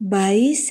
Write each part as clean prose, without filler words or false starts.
22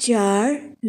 4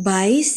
22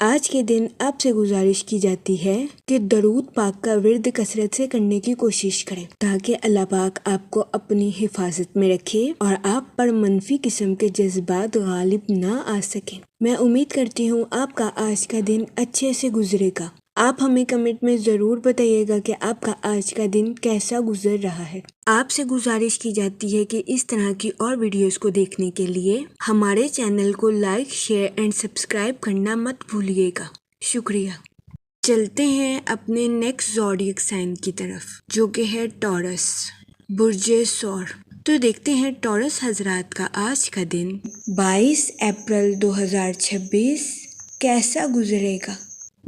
آج کے دن آپ سے گزارش کی جاتی ہے کہ درود پاک کا ورد کثرت سے کرنے کی کوشش کریں تاکہ اللہ پاک آپ کو اپنی حفاظت میں رکھے اور آپ پر منفی قسم کے جذبات غالب نہ آ سکیں۔ میں امید کرتی ہوں آپ کا آج کا دن اچھے سے گزرے گا۔ آپ ہمیں کمنٹ میں ضرور بتائیے گا کہ آپ کا آج کا دن کیسا گزر رہا ہے۔ آپ سے گزارش کی جاتی ہے کہ اس طرح کی اور ویڈیوز کو دیکھنے کے لیے ہمارے چینل کو لائک، شیئر اینڈ سبسکرائب کرنا مت بھولیے گا۔ شکریہ۔ چلتے ہیں اپنے نیکسٹ زوڈیک سائن کی طرف جو کہ ہے ٹورس، برج ثور۔ تو دیکھتے ہیں ٹورس حضرات کا آج کا دن 22 اپریل 2026 کیسا گزرے گا۔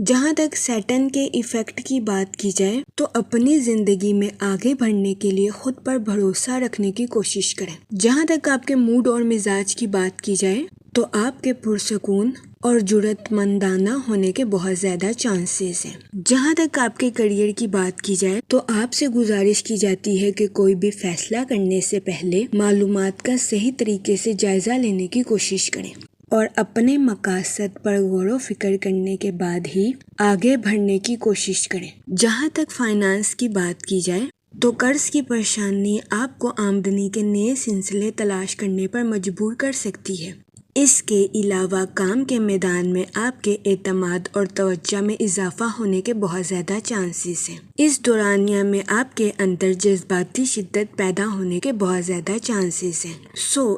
جہاں تک سیٹن کے ایفیکٹ کی بات کی جائے تو اپنی زندگی میں آگے بڑھنے کے لیے خود پر بھروسہ رکھنے کی کوشش کریں۔ جہاں تک آپ کے موڈ اور مزاج کی بات کی جائے تو آپ کے پرسکون اور جرأت مندانہ ہونے کے بہت زیادہ چانسز ہیں۔ جہاں تک آپ کے کریئر کی بات کی جائے تو آپ سے گزارش کی جاتی ہے کہ کوئی بھی فیصلہ کرنے سے پہلے معلومات کا صحیح طریقے سے جائزہ لینے کی کوشش کریں اور اپنے مقاصد پر غور و فکر کرنے کے بعد ہی آگے بڑھنے کی کوشش کریں۔ جہاں تک فائنانس کی بات کی جائے تو قرض کی پریشانی آپ کو آمدنی کے نئے سلسلے تلاش کرنے پر مجبور کر سکتی ہے۔ اس کے علاوہ کام کے میدان میں آپ کے اعتماد اور توجہ میں اضافہ ہونے کے بہت زیادہ چانسز ہیں۔ اس دورانیہ میں آپ کے اندر جذباتی شدت پیدا ہونے کے بہت زیادہ چانسز ہیں۔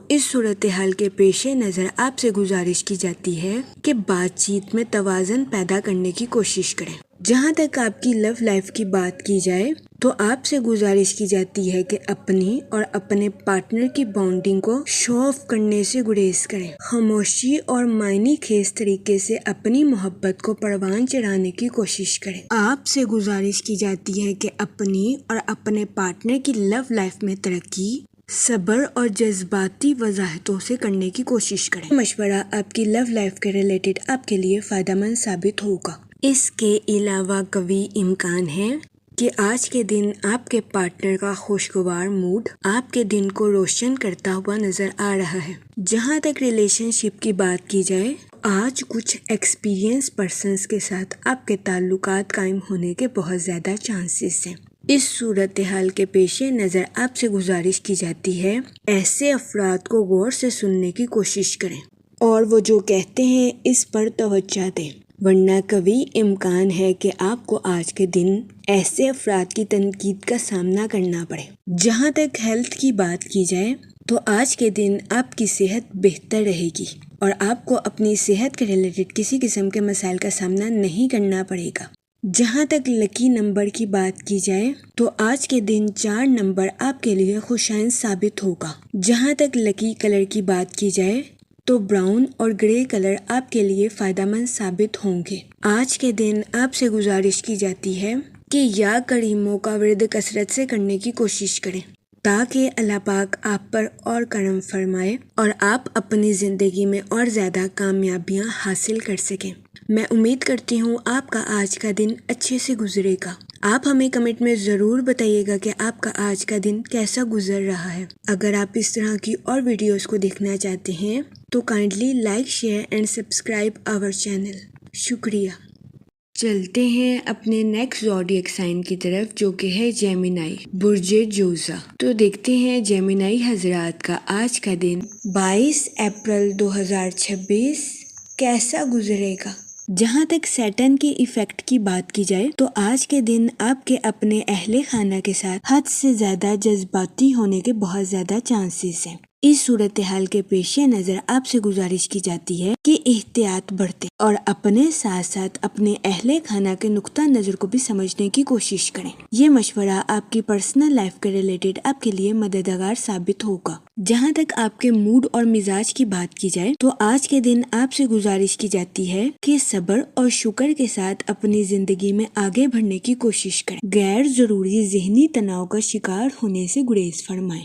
اس صورتحال کے پیش نظر آپ سے گزارش کی جاتی ہے کہ بات چیت میں توازن پیدا کرنے کی کوشش کریں۔ جہاں تک آپ کی لو لائف کی بات کی جائے تو آپ سے گزارش کی جاتی ہے کہ اپنی اور اپنے پارٹنر کی بانڈنگ کو شو آف کرنے سے گریز کریں۔ خاموشی اور معنی خیز طریقے سے اپنی محبت کو پروان چڑھانے کی کوشش کریں۔ آپ سے گزارش کی جاتی ہے کہ اپنی اور اپنے پارٹنر کی لو لائف میں ترقی صبر اور جذباتی وضاحتوں سے کرنے کی کوشش کریں۔ مشورہ آپ کی لو لائف کے ریلیٹڈ آپ کے لیے فائدہ مند ثابت ہوگا۔ اس کے علاوہ قوی امکان ہے کہ آج کے دن آپ کے پارٹنر کا خوشگوار موڈ آپ کے دن کو روشن کرتا ہوا نظر آ رہا ہے۔ جہاں تک ریلیشن شپ کی بات کی جائے آج کچھ ایکسپیرینس پرسنز کے ساتھ آپ کے تعلقات قائم ہونے کے بہت زیادہ چانسز ہیں۔ اس صورتحال کے پیش نظر آپ سے گزارش کی جاتی ہے ایسے افراد کو غور سے سننے کی کوشش کریں اور وہ جو کہتے ہیں اس پر توجہ دیں، ورنہ قوی امکان ہے کہ آپ کو آج کے دن ایسے افراد کی تنقید کا سامنا کرنا پڑے۔ جہاں تک ہیلتھ کی بات کی جائے تو آج کے دن آپ کی صحت بہتر رہے گی اور آپ کو اپنی صحت کے ریلیٹڈ کسی قسم کے مسائل کا سامنا نہیں کرنا پڑے گا۔ جہاں تک لکی نمبر کی بات کی جائے تو آج کے دن 4 نمبر آپ کے لیے خوشائن ثابت ہوگا۔ جہاں تک لکی کلر کی بات کی جائے تو براؤن اور گرے کلر آپ کے لیے فائدہ مند ثابت ہوں گے۔ آج کے دن آپ سے گزارش کی جاتی ہے کہ یا کریموں کا ورد کثرت سے کرنے کی کوشش کریں تاکہ اللہ پاک آپ پر اور کرم فرمائے اور آپ اپنی زندگی میں اور زیادہ کامیابیاں حاصل کر سکیں۔ میں امید کرتی ہوں آپ کا آج کا دن اچھے سے گزرے گا۔ آپ ہمیں کمنٹ میں ضرور بتائیے گا کہ آپ کا آج کا دن کیسا گزر رہا ہے۔ اگر آپ اس طرح کی اور ویڈیوز کو دیکھنا چاہتے ہیں تو kindly like, share and subscribe our channel. شکریہ۔ چلتے ہیں اپنے نیکسٹ زوڈیک سائن کی طرف جو کہ ہے جیمینائی، برج جوزا۔ تو دیکھتے ہیں جیمینائی حضرات کا آج کا دن 22 اپریل 2026 کیسا گزرے گا۔ جہاں تک سیٹن کے ایفیکٹ کی بات کی جائے تو آج کے دن آپ کے اپنے اہل خانہ کے ساتھ حد سے زیادہ جذباتی ہونے کے بہت زیادہ چانسز ہیں۔ اس صورتحال کے پیش نظر آپ سے گزارش کی جاتی ہے کہ احتیاط برتیں اور اپنے ساتھ ساتھ اپنے اہل خانہ کے نقطہ نظر کو بھی سمجھنے کی کوشش کریں۔ یہ مشورہ آپ کی پرسنل لائف کے ریلیٹڈ آپ کے لیے مددگار ثابت ہوگا۔ جہاں تک آپ کے موڈ اور مزاج کی بات کی جائے تو آج کے دن آپ سے گزارش کی جاتی ہے کہ صبر اور شکر کے ساتھ اپنی زندگی میں آگے بڑھنے کی کوشش کریں۔ غیر ضروری ذہنی تناؤ کا شکار ہونے سے گریز فرمائیں۔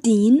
3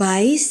22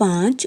5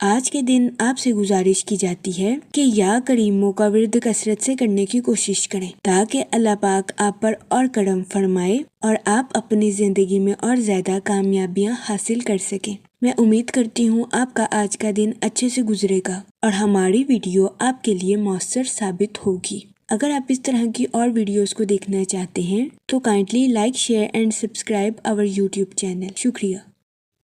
آج کے دن آپ سے گزارش کی جاتی ہے کہ یا کریموں کا ورد کثرت سے کرنے کی کوشش کریں تاکہ اللہ پاک آپ پر اور کرم فرمائے اور آپ اپنی زندگی میں اور زیادہ کامیابیاں حاصل کر سکیں۔ میں امید کرتی ہوں آپ کا آج کا دن اچھے سے گزرے گا اور ہماری ویڈیو آپ کے لیے مؤثر ثابت ہوگی۔ اگر آپ اس طرح کی اور ویڈیوز کو دیکھنا چاہتے ہیں تو kindly like, share and subscribe our YouTube channel. شکریہ۔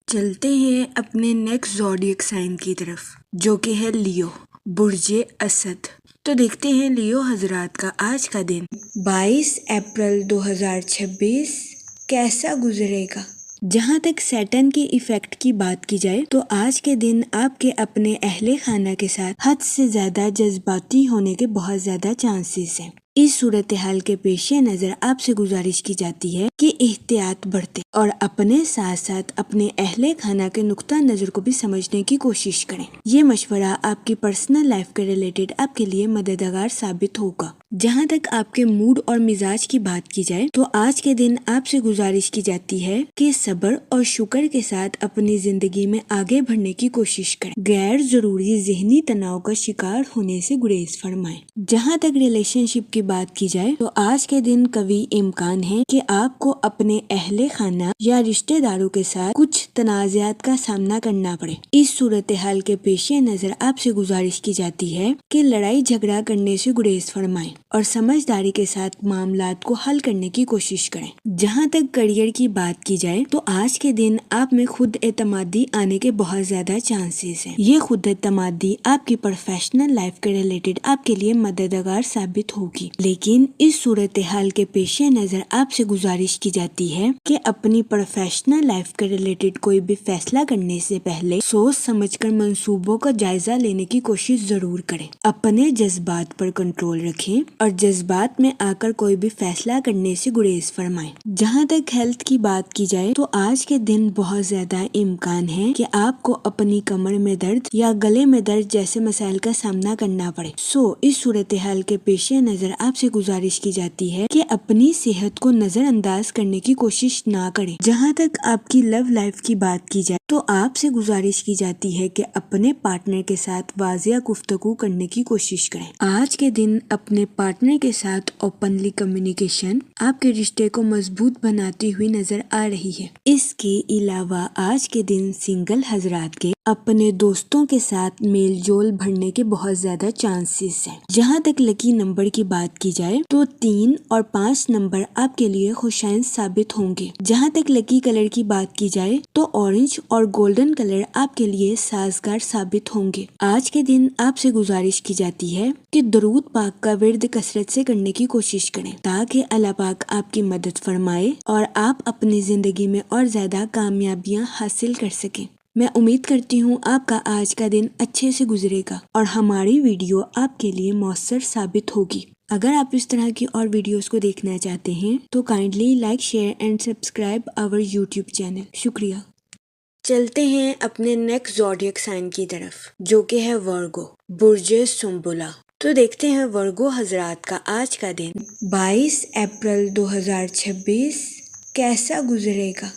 چلتے ہیں اپنے نیکسٹ زوڈیک سائن کی طرف جو کہ ہے لیو، برج اسد۔ تو دیکھتے ہیں لیو حضرات کا آج کا دن 22 اپریل 2026 کیسا گزرے گا۔ جہاں تک سیٹن کے ایفیکٹ کی بات کی جائے تو آج کے دن آپ کے اپنے اہل خانہ کے ساتھ حد سے زیادہ جذباتی ہونے کے بہت زیادہ چانسز ہیں۔ اس صورتحال کے پیش نظر آپ سے گزارش کی جاتی ہے کہ احتیاط برتیں اور اپنے ساتھ ساتھ اپنے اہل خانہ کے نقطہ نظر کو بھی سمجھنے کی کوشش کریں۔ یہ مشورہ آپ کی پرسنل لائف کے ریلیٹڈ آپ کے لیے مددگار ثابت ہوگا۔ جہاں تک آپ کے موڈ اور مزاج کی بات کی جائے تو آج کے دن آپ سے گزارش کی جاتی ہے کہ صبر اور شکر کے ساتھ اپنی زندگی میں آگے بڑھنے کی کوشش کریں۔ غیر ضروری ذہنی تناؤ کا شکار ہونے سے گریز فرمائیں۔ جہاں تک ریلیشن شپ کی بات کی جائے تو آج کے دن قوی امکان ہے کہ آپ کو اپنے اہل خانہ یا رشتہ داروں کے ساتھ کچھ تنازعات کا سامنا کرنا پڑے۔ اس صورتحال کے پیش نظر آپ سے گزارش کی جاتی ہے کہ لڑائی جھگڑا کرنے سے گریز فرمائیں اور سمجھداری کے ساتھ معاملات کو حل کرنے کی کوشش کریں۔ جہاں تک کریئر کی بات کی جائے تو آج کے دن آپ میں خود اعتمادی آنے کے بہت زیادہ چانسز ہیں۔ یہ خود اعتمادی آپ کی پروفیشنل لائف کے ریلیٹڈ آپ کے لیے مددگار ثابت ہوگی، لیکن اس صورتحال کے پیش نظر آپ سے گزارش کی جاتی ہے کہ اپنی پروفیشنل لائف کے ریلیٹڈ کوئی بھی فیصلہ کرنے سے پہلے سوچ سمجھ کر منصوبوں کا جائزہ لینے کی کوشش ضرور کریں۔ اپنے جذبات پر کنٹرول رکھیں اور جذبات میں آ کر کوئی بھی فیصلہ کرنے سے گریز فرمائیں۔ جہاں تک ہیلتھ کی بات کی جائے تو آج کے دن بہت زیادہ امکان ہے کہ آپ کو اپنی کمر میں درد یا گلے میں درد جیسے مسائل کا سامنا کرنا پڑے۔ اس صورتحال کے پیش نظر آپ سے گزارش کی جاتی ہے کہ اپنی صحت کو نظر انداز کرنے کی کوشش نہ کریں۔ جہاں تک آپ کی لو لائف کی بات کی جائے تو آپ سے گزارش کی جاتی ہے کہ اپنے پارٹنر کے ساتھ واضح گفتگو کرنے کی کوشش کریں۔ آج کے دن اپنے پارٹنر کے ساتھ اوپنلی کمیونیکیشن آپ کے رشتے کو مضبوط بناتی ہوئی نظر آ رہی ہے۔ اس کے علاوہ آج کے دن سنگل حضرات کے اپنے دوستوں کے ساتھ میل جول بڑھنے کے بہت زیادہ چانسز ہیں۔ جہاں تک لکی نمبر کی بات کی جائے تو 3 اور 5 نمبر آپ کے لیے خوشائن ثابت ہوں گے۔ جہاں تک لکی کلر کی بات کی جائے تو اورنج اور گولڈن کلر آپ کے لیے سازگار ثابت ہوں گے۔ آج کے دن آپ سے گزارش کی جاتی ہے کہ درود پاک کا ورد کثرت سے کرنے کی کوشش کریں تاکہ اللہ پاک آپ کی مدد فرمائے اور آپ اپنی زندگی میں اور زیادہ کامیابیاں حاصل کر سکیں۔ میں امید کرتی ہوں آپ کا آج کا دن اچھے سے گزرے گا اور ہماری ویڈیو آپ کے لیے مؤثر ثابت ہوگی۔ اگر آپ اس طرح کی اور ویڈیوز کو دیکھنا چاہتے ہیں تو kindly like, share and subscribe our YouTube channel. شکریہ۔ چلتے ہیں اپنے نیکسٹ زوڈیک سائن کی طرف جو کہ ہے ورگو، برج سنبلہ۔ تو دیکھتے ہیں ورگو حضرات کا آج کا دن 22 اپریل 2026 کیسا گزرے گا۔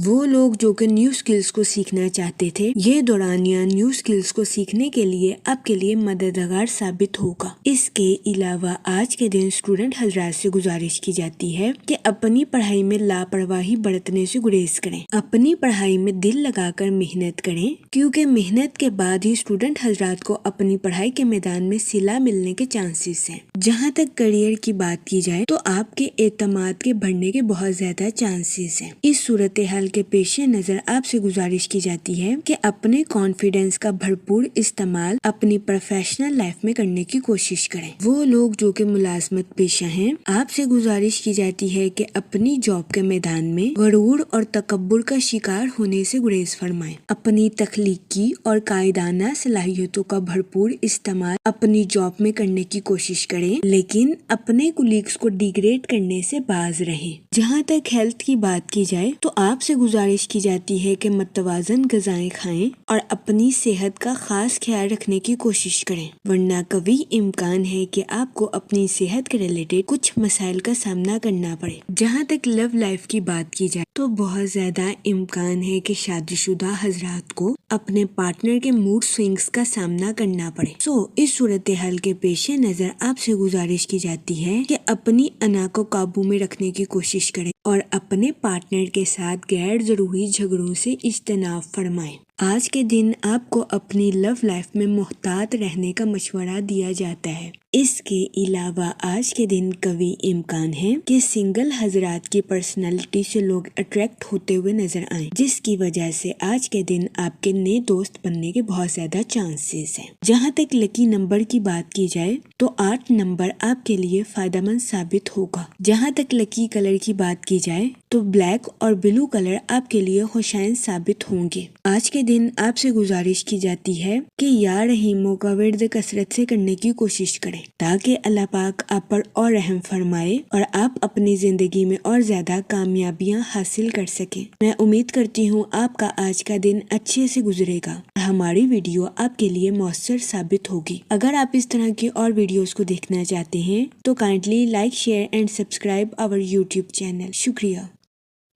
وہ لوگ جو کہ نیو سکلز کو سیکھنا چاہتے تھے، یہ دورانیہ نیو سکلز کو سیکھنے کے لیے آپ کے لیے مددگار ثابت ہوگا۔ اس کے علاوہ آج کے دن اسٹوڈنٹ حضرات سے گزارش کی جاتی ہے کہ اپنی پڑھائی میں لاپرواہی برتنے سے گریز کریں۔ اپنی پڑھائی میں دل لگا کر محنت کریں کیونکہ محنت کے بعد ہی اسٹوڈنٹ حضرات کو اپنی پڑھائی کے میدان میں صلہ ملنے کے چانسز ہیں۔ جہاں تک کریئر کی بات کی جائے تو آپ کے اعتماد کے بڑھنے کے بہت زیادہ چانسز ہیں۔ اس صورتحال کے پیش نظر آپ سے گزارش کی جاتی ہے کہ اپنے کانفیڈنس کا بھرپور استعمال اپنی پروفیشنل لائف میں کرنے کی کوشش کریں۔ وہ لوگ جو کہ ملازمت پیشہ ہیں، آپ سے گزارش کی جاتی ہے کہ اپنی جاب کے میدان میں غرور اور تکبر کا شکار ہونے سے گریز فرمائیں۔ اپنی تخلیقی اور قائدانہ صلاحیتوں کا بھرپور استعمال اپنی جاب میں کرنے کی کوشش کریں، لیکن اپنے کولیگز کو ڈیگریڈ کرنے سے باز رہیں۔ جہاں تک ہیلتھ کی بات کی جائے تو آپ سے گزارش کی جاتی ہے کہ متوازن غذائیں کھائیں اور اپنی صحت کا خاص خیال رکھنے کی کوشش کریں، ورنہ قوی امکان ہے کہ آپ کو اپنی صحت کے ریلیٹڈ کچھ مسائل کا سامنا کرنا پڑے۔ جہاں تک لو لائف کی بات کی جائے تو بہت زیادہ امکان ہے کہ شادی شدہ حضرات کو اپنے پارٹنر کے موڈ سوئنگز کا سامنا کرنا پڑے۔ اس صورتحال کے پیش نظر آپ سے گزارش کی جاتی ہے کہ اپنی انا کو قابو میں رکھنے کی کوشش کریں اور اپنے پارٹنر کے ساتھ غیر ضروری جھگڑوں سے اجتناب فرمائیں۔ آج کے دن آپ کو اپنی لو لائف میں محتاط رہنے کا مشورہ دیا جاتا ہے۔ اس کے علاوہ آج کے دن قوی امکان ہے کہ سنگل حضرات کی پرسنالٹی سے لوگ اٹریکٹ ہوتے ہوئے نظر آئیں، جس کی وجہ سے آج کے دن آپ کے نئے دوست بننے کے بہت زیادہ چانسز ہیں۔ جہاں تک لکی نمبر کی بات کی جائے تو 8 نمبر آپ کے لیے فائدہ مند ثابت ہوگا۔ جہاں تک لکی کلر کی بات کی جائے تو بلیک اور بلو کلر آپ کے لیے خوشائن ثابت ہوں گے۔ آج کے دن آپ سے گزارش کی جاتی ہے کہ یا رحیموں کا ورد کثرت سے کرنے کی کوشش کریں تاکہ اللہ پاک آپ پر اور رحم فرمائے اور آپ اپنی زندگی میں اور زیادہ کامیابیاں حاصل کر سکیں۔ میں امید کرتی ہوں آپ کا آج کا دن اچھے سے گزرے گا اور ہماری ویڈیو آپ کے لیے مؤثر ثابت ہوگی۔ اگر آپ اس طرح کی اور ویڈیوز کو دیکھنا چاہتے ہیں تو kindly like, share and subscribe our YouTube channel. شکریہ۔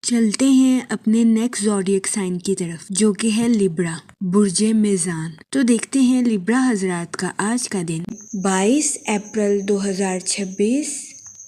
چلتے ہیں اپنے نیکسٹ زوڈیک سائن کی طرف جو کہ ہے لیبرا، برج میزان۔ تو دیکھتے ہیں لیبرا حضرات کا آج کا دن 22 اپریل 2026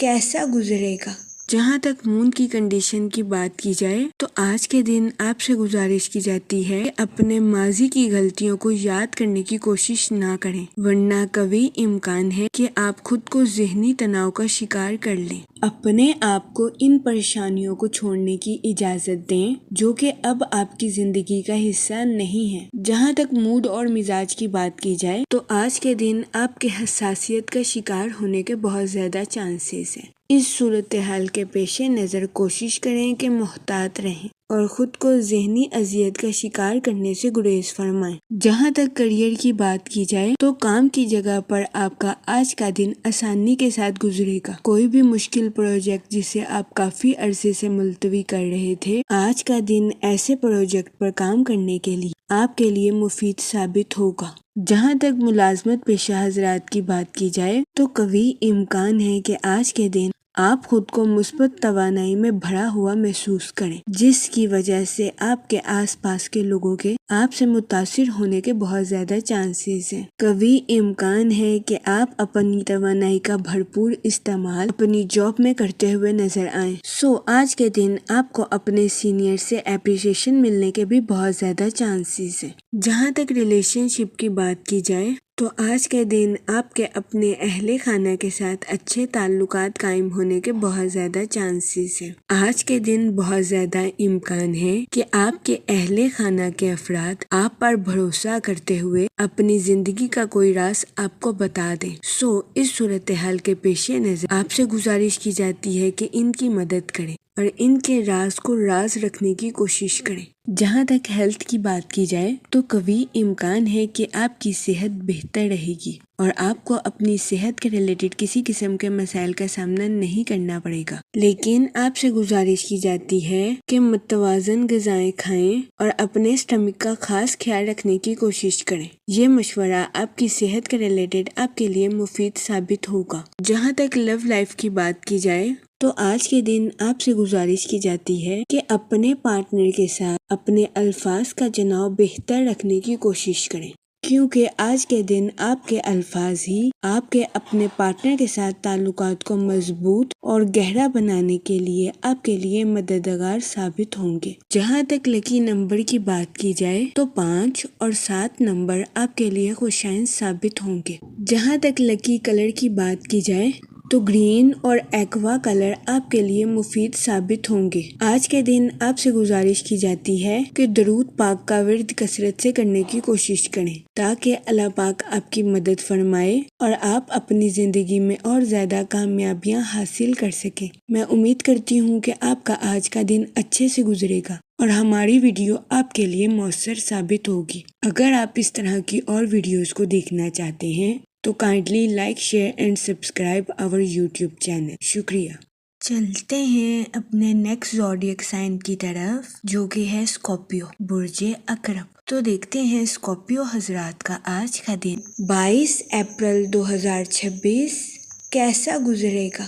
کیسا گزرے گا۔ جہاں تک مون کی کنڈیشن کی بات کی جائے تو آج کے دن آپ سے گزارش کی جاتی ہے کہ اپنے ماضی کی غلطیوں کو یاد کرنے کی کوشش نہ کریں، ورنہ قوی امکان ہے کہ آپ خود کو ذہنی تناؤ کا شکار کر لیں۔ اپنے آپ کو ان پریشانیوں کو چھوڑنے کی اجازت دیں جو کہ اب آپ کی زندگی کا حصہ نہیں ہے۔ جہاں تک موڈ اور مزاج کی بات کی جائے تو آج کے دن آپ کے حساسیت کا شکار ہونے کے بہت زیادہ چانسز ہیں۔ اس صورتحال کے پیش نظر کوشش کریں کہ محتاط رہیں اور خود کو ذہنی اذیت کا شکار کرنے سے گریز فرمائیں۔ جہاں تک کریئر کی بات کی جائے تو کام کی جگہ پر آپ کا آج کا دن آسانی کے ساتھ گزرے گا۔ کوئی بھی مشکل پروجیکٹ جسے آپ کافی عرصے سے ملتوی کر رہے تھے، آج کا دن ایسے پروجیکٹ پر کام کرنے کے لیے آپ کے لیے مفید ثابت ہوگا۔ جہاں تک ملازمت پیشہ حضرات کی بات کی جائے تو قوی امکان ہے کہ آج کے دن آپ خود کو مثبت توانائی میں بھرا ہوا محسوس کریں، جس کی وجہ سے آپ کے آس پاس کے لوگوں کے آپ سے متاثر ہونے کے بہت زیادہ چانسز ہیں۔ قوی امکان ہے کہ آپ اپنی توانائی کا بھرپور استعمال اپنی جاب میں کرتے ہوئے نظر آئیں۔ آج کے دن آپ کو اپنے سینئر سے اپریشیشن ملنے کے بھی بہت زیادہ چانسز ہیں۔ جہاں تک ریلیشن شپ کی بات کی جائے تو آج کے دن آپ کے اپنے اہل خانہ کے ساتھ اچھے تعلقات قائم ہونے کے بہت زیادہ چانسز ہیں۔ آج کے دن بہت زیادہ امکان ہے کہ آپ کے اہل خانہ کے افراد آپ پر بھروسہ کرتے ہوئے اپنی زندگی کا کوئی راز آپ کو بتا دیں۔ اس صورتحال کے پیش نظر آپ سے گزارش کی جاتی ہے کہ ان کی مدد کریں اور ان کے راز کو راز رکھنے کی کوشش کریں۔ جہاں تک ہیلتھ کی بات کی جائے تو قوی امکان ہے کہ آپ کی صحت بہتر رہے گی اور آپ کو اپنی صحت کے ریلیٹڈ کسی قسم کے مسائل کا سامنا نہیں کرنا پڑے گا، لیکن آپ سے گزارش کی جاتی ہے کہ متوازن غذائیں کھائیں اور اپنے اسٹمک کا خاص خیال رکھنے کی کوشش کریں۔ یہ مشورہ آپ کی صحت کے ریلیٹڈ آپ کے لیے مفید ثابت ہوگا۔ جہاں تک لو لائف کی بات کی جائے تو آج کے دن آپ سے گزارش کی جاتی ہے کہ اپنے پارٹنر کے ساتھ اپنے الفاظ کا چناؤ بہتر رکھنے کی کوشش کریں، کیونکہ آج کے دن آپ کے الفاظ ہی آپ کے اپنے پارٹنر کے ساتھ تعلقات کو مضبوط اور گہرا بنانے کے لیے آپ کے لیے مددگار ثابت ہوں گے۔ جہاں تک لکی نمبر کی بات کی جائے تو 5 اور 7 نمبر آپ کے لیے خوشائن ثابت ہوں گے۔ جہاں تک لکی کلر کی بات کی جائے تو گرین اور ایکوا کلر آپ کے لیے مفید ثابت ہوں گے۔ آج کے دن آپ سے گزارش کی جاتی ہے کہ درود پاک کا ورد کثرت سے کرنے کی کوشش کریں تاکہ اللہ پاک آپ کی مدد فرمائے اور آپ اپنی زندگی میں اور زیادہ کامیابیاں حاصل کر سکیں۔ میں امید کرتی ہوں کہ آپ کا آج کا دن اچھے سے گزرے گا اور ہماری ویڈیو آپ کے لیے مؤثر ثابت ہوگی۔ اگر آپ اس طرح کی اور ویڈیوز کو دیکھنا چاہتے ہیں تو kindly like, share and subscribe our YouTube channel. شکریہ۔ چلتے ہیں اپنے نیکسٹ زوڈیک سائن کی طرف جو کہ ہے اسکارپیو، برج عقرب۔ تو دیکھتے ہیں اسکارپیو حضرات کا آج کا دن 22 اپریل 2026 کیسا گزرے گا۔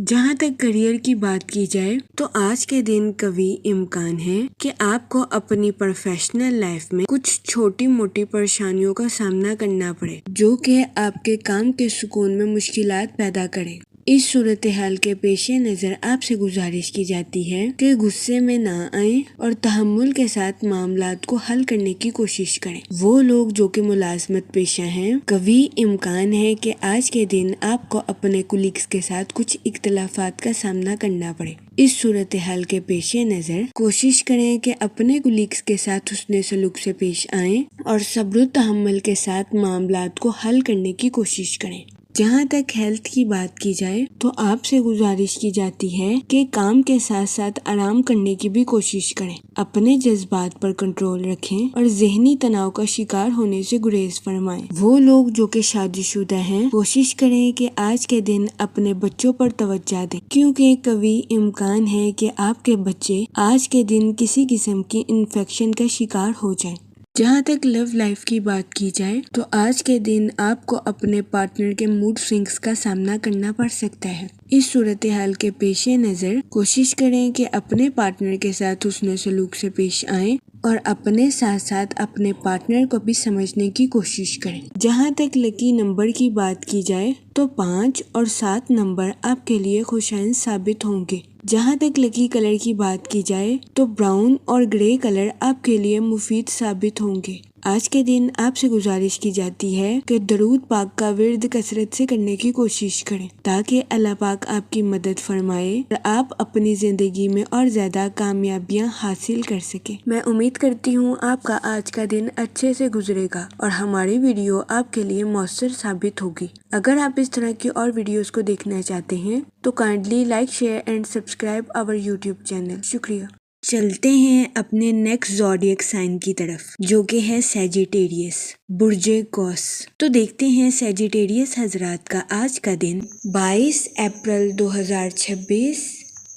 جہاں تک کریئر کی بات کی جائے تو آج کے دن قوی امکان ہے کہ آپ کو اپنی پروفیشنل لائف میں کچھ چھوٹی موٹی پریشانیوں کا سامنا کرنا پڑے جو کہ آپ کے کام کے سکون میں مشکلات پیدا کرے۔ اس صورتحال کے پیش نظر آپ سے گزارش کی جاتی ہے کہ غصے میں نہ آئیں اور تحمل کے ساتھ معاملات کو حل کرنے کی کوشش کریں۔ وہ لوگ جو کہ ملازمت پیشہ ہیں، قوی امکان ہے کہ آج کے دن آپ کو اپنے کولیگز کے ساتھ کچھ اختلافات کا سامنا کرنا پڑے۔ اس صورتحال کے پیش نظر کوشش کریں کہ اپنے کولیگز کے ساتھ حسن سلوک سے پیش آئیں اور صبر و تحمل کے ساتھ معاملات کو حل کرنے کی کوشش کریں۔ جہاں تک ہیلتھ کی بات کی جائے تو آپ سے گزارش کی جاتی ہے کہ کام کے ساتھ ساتھ آرام کرنے کی بھی کوشش کریں، اپنے جذبات پر کنٹرول رکھیں اور ذہنی تناؤ کا شکار ہونے سے گریز فرمائیں۔ وہ لوگ جو کہ شادی شدہ ہیں کوشش کریں کہ آج کے دن اپنے بچوں پر توجہ دیں کیونکہ قوی امکان ہے کہ آپ کے بچے آج کے دن کسی قسم کی انفیکشن کا شکار ہو جائیں۔ جہاں تک لو لائف کی بات کی جائے تو آج کے دن آپ کو اپنے پارٹنر کے موڈ سوئنگز کا سامنا کرنا پڑ سکتا ہے۔ اس صورتحال کے پیش نظر کوشش کریں کہ اپنے پارٹنر کے ساتھ حسن سلوک سے پیش آئیں اور اپنے ساتھ ساتھ اپنے پارٹنر کو بھی سمجھنے کی کوشش کریں۔ جہاں تک لکی نمبر کی بات کی جائے تو 5 اور 7 نمبر آپ کے لیے خوشائن ثابت ہوں گے۔ جہاں تک لکی کلر کی بات کی جائے تو براؤن اور گرے کلر آپ کے لیے مفید ثابت ہوں گے۔ آج کے دن آپ سے گزارش کی جاتی ہے کہ درود پاک کا ورد کثرت سے کرنے کی کوشش کریں تاکہ اللہ پاک آپ کی مدد فرمائے اور آپ اپنی زندگی میں اور زیادہ کامیابیاں حاصل کر سکیں۔ میں امید کرتی ہوں آپ کا آج کا دن اچھے سے گزرے گا اور ہماری ویڈیو آپ کے لیے مؤثر ثابت ہوگی۔ اگر آپ اس طرح کی اور ویڈیوز کو دیکھنا چاہتے ہیں تو kindly like, share and subscribe our YouTube channel. شکریہ۔ چلتے ہیں اپنے نیکسٹ زوڈیک سائن کی طرف جو کہ ہے سیجیٹیریس، برج قوس۔ تو دیکھتے ہیں سیجیٹیریس حضرات کا آج کا دن 22 اپریل 2026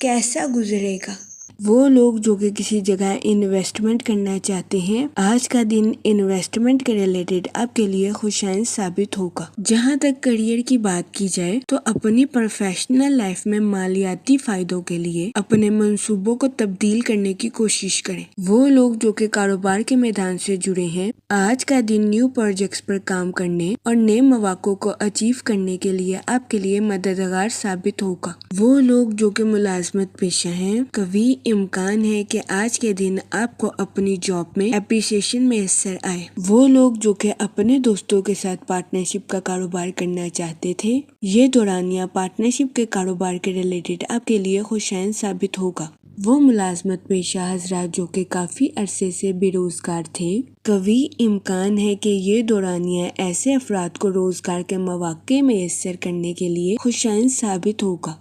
کیسا گزرے گا۔ وہ لوگ جو کہ کسی جگہ انویسٹمنٹ کرنا چاہتے ہیں آج کا دن انویسٹمنٹ کے ریلیٹڈ آپ کے لیے خوشائن ثابت ہوگا۔ جہاں تک کریئر کی بات کی جائے تو اپنی پروفیشنل لائف میں مالیاتی فائدوں کے لیے اپنے منصوبوں کو تبدیل کرنے کی کوشش کریں۔ وہ لوگ جو کہ کاروبار کے میدان سے جڑے ہیں آج کا دن نیو پروجیکٹس پر کام کرنے اور نئے مواقع کو اچیو کرنے کے لیے آپ کے لیے مددگار ثابت ہوگا۔ وہ لوگ جو کہ ملازمت پیشہ ہیں قوی امکان ہے کہ آج کے دن آپ کو اپنی جاب میں اپریسیشن میسر آئے۔ وہ لوگ جو کہ اپنے دوستوں کے ساتھ پارٹنرشپ کا کاروبار کرنا چاہتے تھے یہ دورانیہ پارٹنرشپ کے کاروبار کے ریلیٹڈ آپ کے لیے خوشائن ثابت ہوگا۔ وہ ملازمت پیشہ حضرات جو کہ کافی عرصے سے بے روزگار تھے قوی امکان ہے کہ یہ دورانیہ ایسے افراد کو روزگار کے مواقع میسر کرنے کے لیے خوشائن ثابت ہوگا۔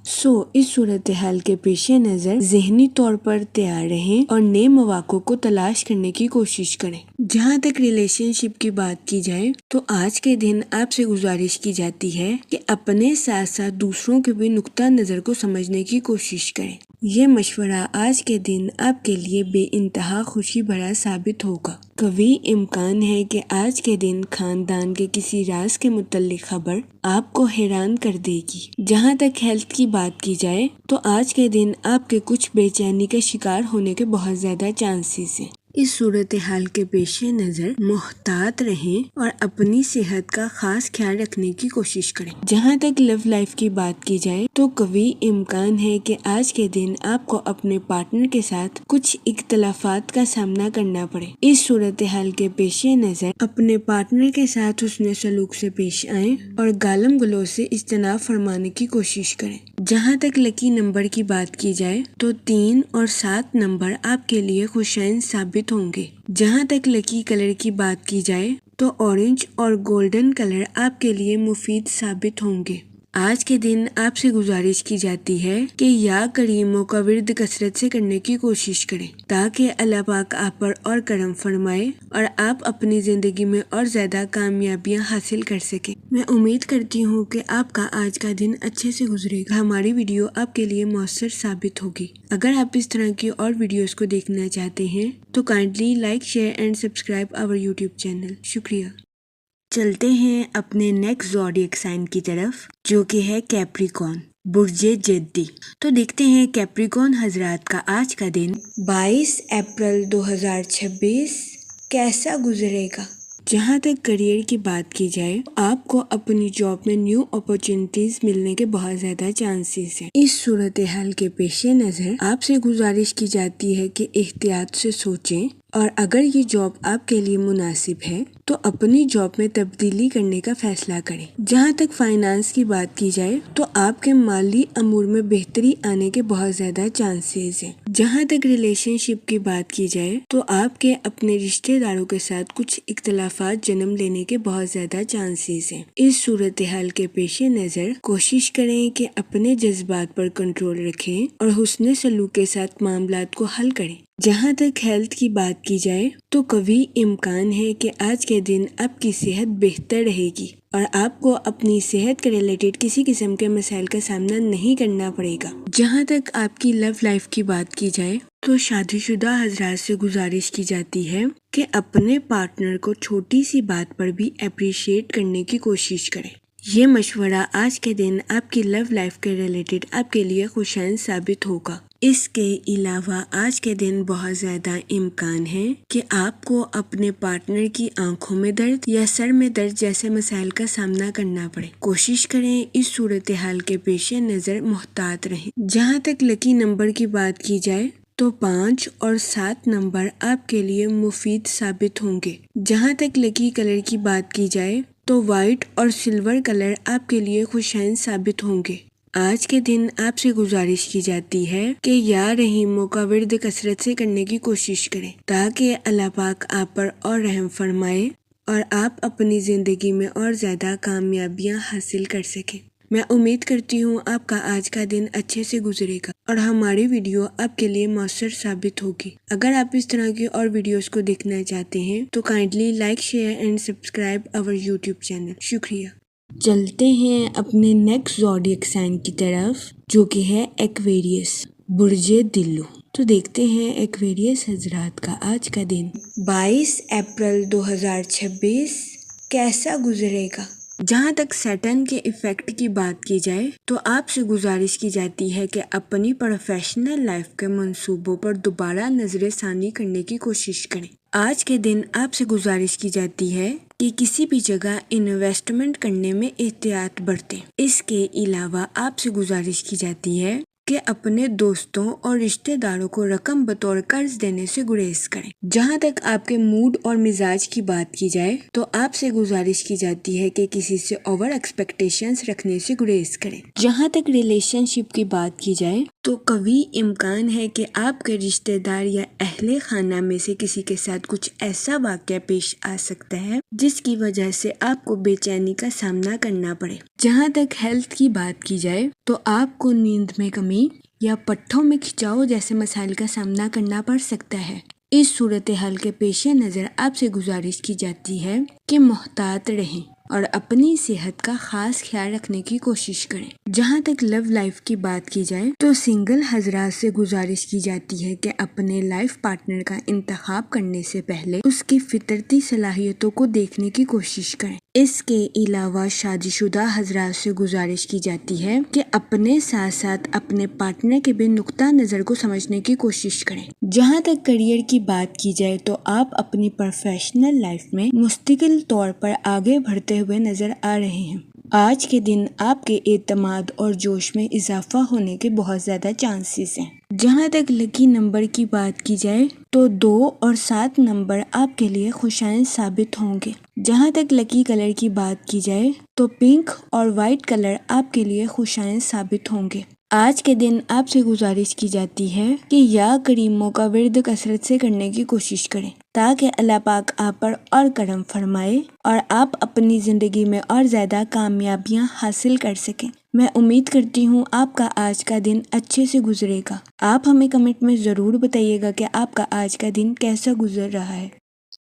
اس صورتحال کے پیش نظر ذہنی طور پر تیار رہیں اور نئے مواقع کو تلاش کرنے کی کوشش کریں۔ جہاں تک ریلیشن شپ کی بات کی جائے تو آج کے دن آپ سے گزارش کی جاتی ہے کہ اپنے ساتھ ساتھ دوسروں کے بھی نقطہ نظر کو سمجھنے کی کوشش کریں۔ یہ مشورہ آج کے دن آپ کے لیے بے انتہا خوشی بھرا ثابت ہوگا۔ قوی امکان ہے کہ آج کے دن خاندان کے کسی راز کے متعلق خبر آپ کو حیران کر دے گی۔ جہاں تک ہیلتھ کی بات کی جائے تو آج کے دن آپ کے کچھ بے چینی کا شکار ہونے کے بہت زیادہ چانسز ہیں۔ اس صورتحال کے پیش نظر محتاط رہیں اور اپنی صحت کا خاص خیال رکھنے کی کوشش کریں۔ جہاں تک لو لائف کی بات کی جائے تو قوی امکان ہے کہ آج کے دن آپ کو اپنے پارٹنر کے ساتھ کچھ اختلافات کا سامنا کرنا پڑے۔ اس صورتحال کے پیش نظر اپنے پارٹنر کے ساتھ حسن سلوک سے پیش آئیں اور گالم گلوچ سے اجتناب فرمانے کی کوشش کریں۔ جہاں تک لکی نمبر کی بات کی جائے تو 3 اور 7 نمبر آپ کے لیے خوشائن ثابت ہوں گے۔ جہاں تک لکی کلر کی بات کی جائے تو اورنج اور گولڈن کلر آپ کے لیے مفید ثابت ہوں گے۔ آج کے دن آپ سے گزارش کی جاتی ہے کہ یا کریموں کا ورد کثرت سے کرنے کی کوشش کریں تاکہ اللہ پاک آپ پر اور کرم فرمائے اور آپ اپنی زندگی میں اور زیادہ کامیابیاں حاصل کر سکیں۔ میں امید کرتی ہوں کہ آپ کا آج کا دن اچھے سے گزرے گا۔ ہماری ویڈیو آپ کے لیے مؤثر ثابت ہوگی۔ اگر آپ اس طرح کی اور ویڈیوز کو دیکھنا چاہتے ہیں تو kindly like, share and subscribe our YouTube channel. شکریہ۔ چلتے ہیں اپنے نیکسٹ زوڈیک سائن کی طرف جو کہ ہے کیپریکون، برج جدی۔ تو دیکھتے ہیں کیپریکون حضرات کا آج کا دن 22 اپریل 2026 کیسا گزرے گا۔ جہاں تک کریئر کی بات کی جائے آپ کو اپنی جاب میں نیو اپرچونٹیز ملنے کے بہت زیادہ چانسز ہیں۔ اس صورتحال کے پیش نظر آپ سے گزارش کی جاتی ہے کہ احتیاط سے سوچیں اور اگر یہ جاب آپ کے لیے مناسب ہے تو اپنی جاب میں تبدیلی کرنے کا فیصلہ کریں۔ جہاں تک فائنانس کی بات کی جائے تو آپ کے مالی امور میں بہتری آنے کے بہت زیادہ چانسز ہیں۔ جہاں تک ریلیشن شپ کی بات کی جائے تو آپ کے اپنے رشتہ داروں کے ساتھ کچھ اختلافات جنم لینے کے بہت زیادہ چانسز ہیں۔ اس صورتحال کے پیش نظر کوشش کریں کہ اپنے جذبات پر کنٹرول رکھیں اور حسن سلوک کے ساتھ معاملات کو حل کریں۔ جہاں تک ہیلتھ کی بات کی جائے تو قوی امکان ہے کہ آج کے دن آپ کی صحت بہتر رہے گی اور آپ کو اپنی صحت کے ریلیٹڈ کسی قسم کے مسائل کا سامنا نہیں کرنا پڑے گا۔ جہاں تک آپ کی لو لائف کی بات کی جائے تو شادی شدہ حضرات سے گزارش کی جاتی ہے کہ اپنے پارٹنر کو چھوٹی سی بات پر بھی اپریشیٹ کرنے کی کوشش کریں۔ یہ مشورہ آج کے دن آپ کی لو لائف کے ریلیٹڈ آپ کے لیے خوشائن ثابت ہوگا۔ اس کے علاوہ آج کے دن بہت زیادہ امکان ہے کہ آپ کو اپنے پارٹنر کی آنکھوں میں درد یا سر میں درد جیسے مسائل کا سامنا کرنا پڑے۔ کوشش کریں اس صورتحال کے پیش نظر محتاط رہیں۔ جہاں تک لکی نمبر کی بات کی جائے تو 5 اور 7 نمبر آپ کے لیے مفید ثابت ہوں گے۔ جہاں تک لکی کلر کی بات کی جائے تو وائٹ اور سلور کلر آپ کے لیے خوشائن ثابت ہوں گے۔ آج کے دن آپ سے گزارش کی جاتی ہے کہ یا رحیموں کا ورد کثرت سے کرنے کی کوشش کریں تاکہ اللہ پاک آپ پر اور رحم فرمائے اور آپ اپنی زندگی میں اور زیادہ کامیابیاں حاصل کر سکیں۔ میں امید کرتی ہوں آپ کا آج کا دن اچھے سے گزرے گا اور ہماری ویڈیو آپ کے لیے مؤثر ثابت ہوگی۔ اگر آپ اس طرح کی اور ویڈیوز کو دیکھنا چاہتے ہیں تو kindly like, share and subscribe our YouTube channel. شکریہ۔ چلتے ہیں اپنے نیکسٹ زوڈیک سائن کی طرف جو کہ ہے ایکویریس، برج دلو۔ تو دیکھتے ہیں ایکویریس حضرات کا آج کا دن 22 اپریل 2026 کیسا گزرے گا۔ جہاں تک سیٹرن کے ایفیکٹ کی بات کی جائے تو آپ سے گزارش کی جاتی ہے کہ اپنی پروفیشنل لائف کے منصوبوں پر دوبارہ نظر ثانی کرنے کی کوشش کریں۔ آج کے دن آپ سے گزارش کی جاتی ہے کہ کسی بھی جگہ انویسٹمنٹ کرنے میں احتیاط برتیں۔ اس کے علاوہ آپ سے گزارش کی جاتی ہے کہ اپنے دوستوں اور رشتہ داروں کو رقم بطور قرض دینے سے گریز کریں۔ جہاں تک آپ کے موڈ اور مزاج کی بات کی جائے تو آپ سے گزارش کی جاتی ہے کہ کسی سے اوور ایکسپیکٹیشنز رکھنے سے گریز کریں۔ جہاں تک ریلیشن شپ کی بات کی جائے تو قوی امکان ہے کہ آپ کے رشتہ دار یا اہل خانہ میں سے کسی کے ساتھ کچھ ایسا واقعہ پیش آ سکتا ہے جس کی وجہ سے آپ کو بے چینی کا سامنا کرنا پڑے۔ جہاں تک ہیلتھ کی بات کی جائے تو آپ کو نیند میں کمی یا پٹھوں میں کھچاؤ جیسے مسائل کا سامنا کرنا پڑ سکتا ہے۔ اس صورتحال کے پیش نظر آپ سے گزارش کی جاتی ہے کہ محتاط رہیں اور اپنی صحت کا خاص خیال رکھنے کی کوشش کریں۔ جہاں تک لو لائف کی بات کی جائے تو سنگل حضرات سے گزارش کی جاتی ہے کہ اپنے لائف پارٹنر کا انتخاب کرنے سے پہلے اس کی فطرتی صلاحیتوں کو دیکھنے کی کوشش کریں۔ اس کے علاوہ شادی شدہ حضرات سے گزارش کی جاتی ہے کہ اپنے ساتھ ساتھ اپنے پارٹنر کے بھی نقطہ نظر کو سمجھنے کی کوشش کریں۔ جہاں تک کریئر کی بات کی جائے تو آپ اپنی پروفیشنل لائف میں مستقل طور پر آگے بڑھتے ہوئے نظر آ رہے ہیں۔ آج کے دن آپ کے اعتماد اور جوش میں اضافہ ہونے کے بہت زیادہ چانسز ہیں۔ جہاں تک لکی نمبر کی بات کی جائے تو 2 اور 7 نمبر آپ کے لیے خوشائن ثابت ہوں گے۔ جہاں تک لکی کلر کی بات کی جائے تو پنک اور وائٹ کلر آپ کے لیے خوشائن ثابت ہوں گے۔ آج کے دن آپ سے گزارش کی جاتی ہے کہ یا کریموں کا ورد کثرت سے کرنے کی کوشش کریں تاکہ اللہ پاک آپ پر اور کرم فرمائے اور آپ اپنی زندگی میں اور زیادہ کامیابیاں حاصل کر سکیں۔ میں امید کرتی ہوں آپ کا آج کا دن اچھے سے گزرے گا۔ آپ ہمیں کمنٹ میں ضرور بتائیے گا کہ آپ کا آج کا دن کیسا گزر رہا ہے۔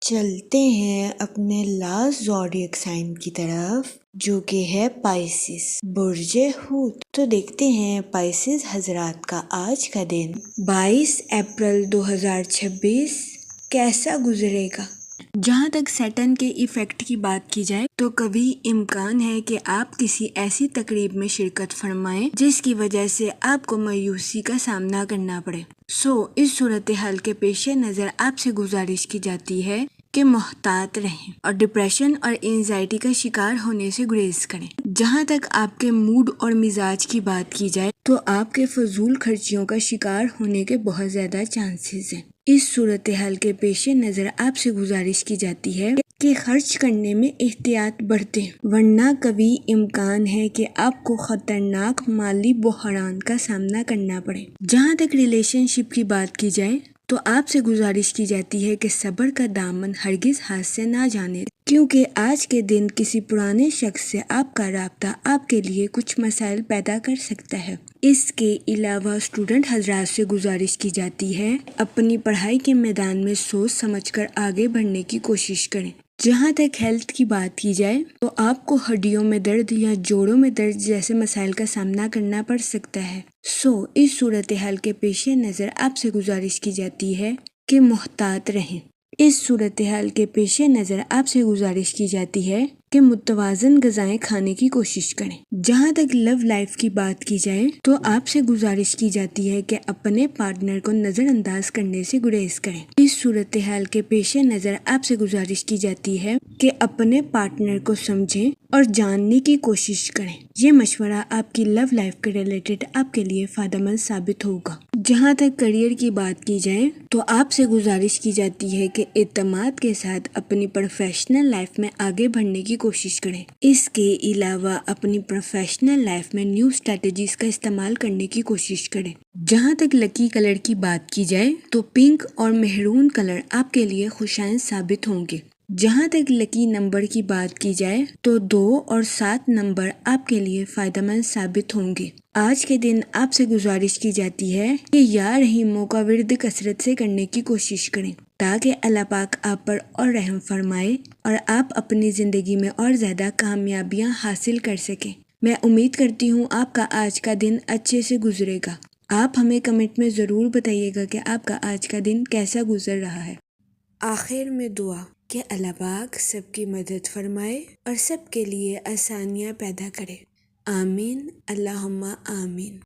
چلتے ہیں اپنے لاسٹ زوڈیک سائن کی طرف، جو کہ ہے پائسس، برج حوت۔ تو دیکھتے ہیں پائسس حضرات کا آج کا دن 22 اپریل 2026 کیسا گزرے گا۔ جہاں تک سیٹرن کے ایفیکٹ کی بات کی جائے تو کبھی امکان ہے کہ آپ کسی ایسی تقریب میں شرکت فرمائیں جس کی وجہ سے آپ کو مایوسی کا سامنا کرنا پڑے۔ اس صورتحال کے پیش نظر آپ سے گزارش کی جاتی ہے کہ محتاط رہیں اور ڈپریشن اور اینزائٹی کا شکار ہونے سے گریز کریں۔ جہاں تک آپ کے موڈ اور مزاج کی بات کی جائے تو آپ کے فضول خرچیوں کا شکار ہونے کے بہت زیادہ چانسز ہیں۔ اس صورتحال کے پیش نظر آپ سے گزارش کی جاتی ہے کہ خرچ کرنے میں احتیاط برتیں، ورنہ کبھی امکان ہے کہ آپ کو خطرناک مالی بحران کا سامنا کرنا پڑے۔ جہاں تک ریلیشن شپ کی بات کی جائے تو آپ سے گزارش کی جاتی ہے کہ صبر کا دامن ہرگز ہاتھ سے نہ جانے، کیونکہ آج کے دن کسی پرانے شخص سے آپ کا رابطہ آپ کے لیے کچھ مسائل پیدا کر سکتا ہے۔ اس کے علاوہ اسٹوڈنٹ حضرات سے گزارش کی جاتی ہے اپنی پڑھائی کے میدان میں سوچ سمجھ کر آگے بڑھنے کی کوشش کریں۔ جہاں تک ہیلتھ کی بات کی جائے تو آپ کو ہڈیوں میں درد یا جوڑوں میں درد جیسے مسائل کا سامنا کرنا پڑ سکتا ہے۔ اس صورتحال کے پیش نظر آپ سے گزارش کی جاتی ہے کہ محتاط رہیں۔ اس صورتحال کے پیش نظر آپ سے گزارش کی جاتی ہے کہ متوازن غذائیں کھانے کی کوشش کریں۔ جہاں تک لو لائف کی بات کی جائے تو آپ سے گزارش کی جاتی ہے کہ اپنے پارٹنر کو نظر انداز کرنے سے گریز کریں۔ اس صورتحال کے پیش نظر آپ سے گزارش کی جاتی ہے کہ اپنے پارٹنر کو سمجھیں اور جاننے کی کوشش کریں۔ یہ مشورہ آپ کی لو لائف کے ریلیٹڈ آپ کے لیے فائدہ مند ثابت ہوگا۔ جہاں تک کیریئر کی بات کی جائے تو آپ سے گزارش کی جاتی ہے کہ اعتماد کے ساتھ اپنی پروفیشنل لائف میں آگے بڑھنے کی کوشش کریں۔ اس کے علاوہ اپنی پروفیشنل لائف میں نیو اسٹریٹجیز کا استعمال کرنے کی کوشش کریں۔ جہاں تک لکی کلر کی بات کی جائے تو پنک اور مہرون کلر آپ کے لیے خوشائن ثابت ہوں گے۔ جہاں تک لکی نمبر کی بات کی جائے تو 2 اور 7 نمبر آپ کے لیے فائدہ مند ثابت ہوں گے۔ آج کے دن آپ سے گزارش کی جاتی ہے کہ یا رحیموں کا ورد کثرت سے کرنے کی کوشش کریں تاکہ اللہ پاک آپ پر اور رحم فرمائے اور آپ اپنی زندگی میں اور زیادہ کامیابیاں حاصل کر سکیں۔ میں امید کرتی ہوں آپ کا آج کا دن اچھے سے گزرے گا۔ آپ ہمیں کمنٹ میں ضرور بتائیے گا کہ آپ کا آج کا دن کیسا گزر رہا ہے۔ آخر میں دعا کہ اللہ پاک سب کی مدد فرمائے اور سب کے لیے آسانیاں پیدا کرے۔ آمین، اللہم آمین۔